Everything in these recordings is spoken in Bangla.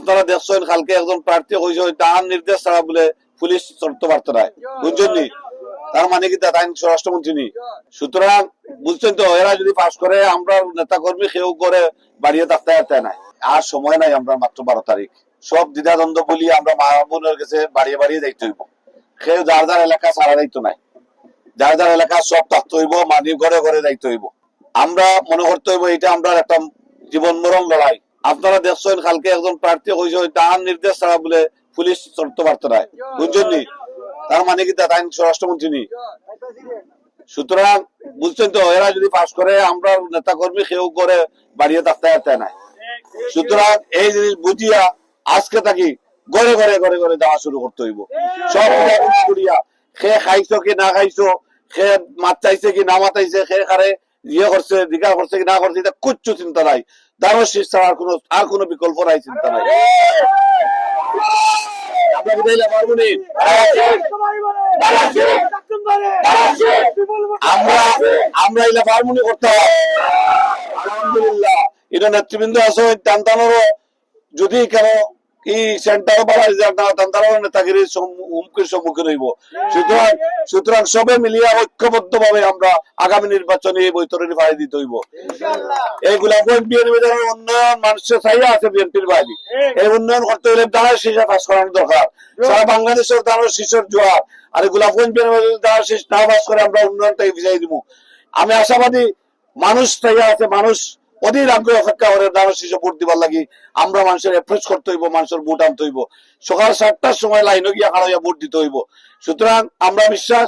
আপনারা দেখছেন কালকে একজন প্রার্থী হয়েছে তার নির্দেশ ছাড়া বলে পুলিশ চলতে পারতো না, বুঝছেন নি? তার মানে কি তাই স্বরাষ্ট্রমন্ত্রী নি? সুতরাং বুঝছেন তো, এরা যদি পাস করে আমরা নেতা কর্মী কেউ করে বাড়িয়ে থাকতে নাই। আর সময় নাই, আমরা মাত্র 12 তারিখ। সব দ্বিধাদ্বন্দ্ব বলি আমরা মা বোনের কাছে বাড়িয়ে বাড়িয়ে যাইতে হইব। কেউ যার যার এলাকা সারা দায়িত্ব নাই, যার যার এলাকা সব থাকতে হইব, মানি ঘরে ঘরে দায়িত্ব হইব। আমরা মনে করতে হইব এটা আমরা একটা জীবন মরণ লড়াই। আপনারা দেখছেন কালকে একজন প্রার্থী হয়েছে তার নির্দেশ ছাড়া বলে পুলিশ চলতে পারতো না, বুঝছেন নি? তার মানে কি তাই স্বরাষ্ট্রমন্ত্রী নি? সুতরাং বুঝছেন তো, এরা যদি পাস করে আমরা নেতা কর্মী কেউ করে বাড়িয়ে থাকতে নাই। সুতরাং এই জিনিস বুঝিয়া আজকে থাকি ঘরে ঘরে ঘরে ঘরে যাওয়া শুরু করতে হইব। সব করিয়া খে খাইছো কি না খাইছো, খে মাত চাইছে কি না মাতাইছে, খে খারে ইয়ে করছে দিঘা করছে কি না করছে, এটা কিচ্ছু চিন্তা নাই। দারো শীষ ছাড়া আর কোনো বিকল্প নাই, চিন্তা নাই। আমরা এলা ফার্মুনি করতে হবে। আলহামদুলিল্লাহ এটা নেতৃবৃন্দ আছে টানটানোরও যদি কেন এই সেন্টার বাড়াই টানটানোর নেতাগিরির হুমকির সম্মুখীন হইব। সুতরাং সবে মিলিয়ে ঐক্যবদ্ধ ভাবে আমরা আগামী নির্বাচনে এই বৈতরণী ফাড়ি দিতে হইব। এইগুলা উন্নয়ন মানুষের চাইয়া আছে বিএনপির বাইরে, এই উন্নয়ন করতে হলে দাঁড়ার শীষে পাস করানো দরকার। সারা বাংলাদেশের দাঁড়ার শীষের জোয়ার, আর গোলাপগঞ্জ দাঁড়ার শীষ না পাস করে আমরা উন্নয়নটাকে বিজাই দিব। আমি আশাবাদী মানুষ চাইয়া আছে, মানুষ অধীর আগ্রহ অপেক্ষা করে দাঁড়ার শীষে ভোট দিবার লাগি। আমরা মানুষের অ্যাপ্রোচ করতে হইব, মানুষের ভোট আনতে হইব, সকাল 7টার সময় লাইনে গিয়া খাড়া হইয়া ভোট দিতে হইব। সুতরাং আমরা বিশ্বাস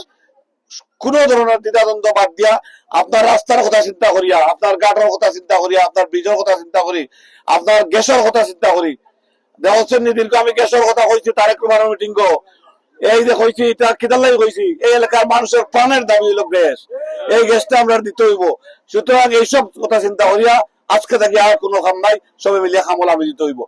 কোন ধরনের দ্বিধাদ্বন্দ্ব বাদ দিয়া আপনার রাস্তার কথা চিন্তা করিয়া, আপনার গাটার কথা চিন্তা করিয়া, আপনার ব্রিজের কথা চিন্তা করি, আপনার গ্যাসের কথা চিন্তা করি। দেখছেন দীর্ঘ আমি গ্যাসের কথা কইছি তারেক রহমানের মিটিং গো, এই যে কইছি এটা কিদার লাগি কইছি, এই এলাকার মানুষের প্রাণের দাবি হলো গ্যাস, এই গ্যাসটা আমরা দিতে হইব। সুতরাং এইসব কথা চিন্তা করিয়া আজকে থেকে আর কোনো কাম নাই, সবাই মিলিয়ে কামলা দিতে হইব।